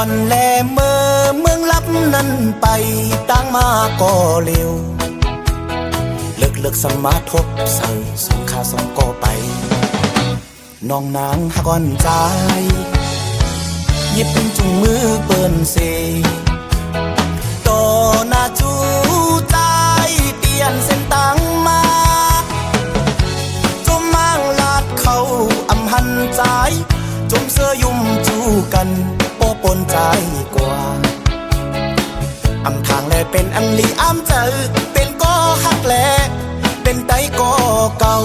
วันแลเมื่อเมืองลับนั้นไปตั้งมาก็เร็วเลิกสังมาทบใส่สงขาสองก็ไปน้องนางหักอ่อนใจหยิบเป็นจุงมือเปิ้นเซต่อหน้าจูใจเตียนเส้นตังมาจมมังลาดเขาอำหันใจจมเสื้อยุ่มจูกันโปปนใจกว่าอำทางแลเป็นอันลีอ้ำเจอเป็นก็หักแลเป็นไตก็เก่า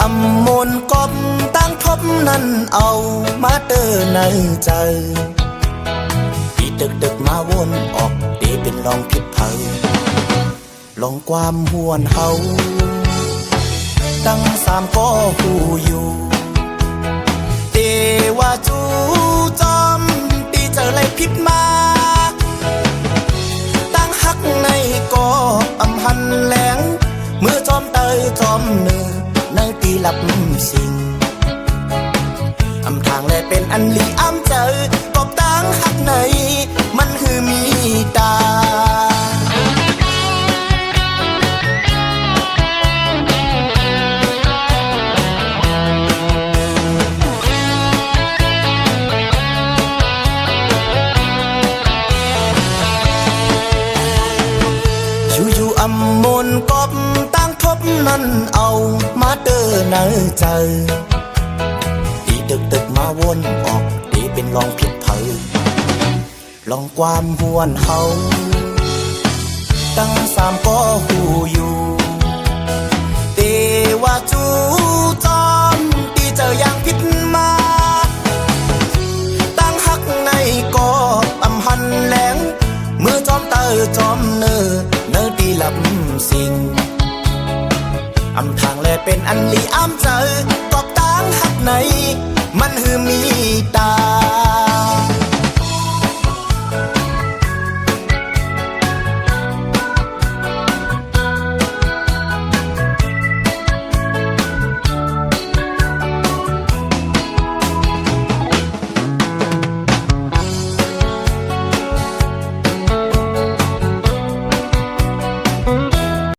อำมนกบตั้งทบนั้นเอามาเตอในใจที่ดึกมาวนออกตีเป็นลองผิดเผาลองความหวนเฮาตั้งสามก็หูอยู่เตว่าจูจอมตีเจอไรผิดมาตั้งหักในก็อำหันแหลงเมื่อจอมเตยจอมเนื้อในตีหลับสิ่งอำทางแลเป็นอันลีอ้ำเจอกบตั้งหักในมันคือมีตาอยู่อำมนกบตั้งทบนั้นเอามาเตอในใจตีดึกมาวนออกตีเป็นลองผิดเผาลองความหวนเฮาตั้งสามก็หูอยู่เตว่าจูจอมตีเจออย่างผิดมาตั้งหักในก็อำหันแหลงเมื่อจอมเตอจอมเนอตีหลับสิ่งอำทางแลเป็นอันลีอ้ำเจอกบตั้งหักในมันคือมีตา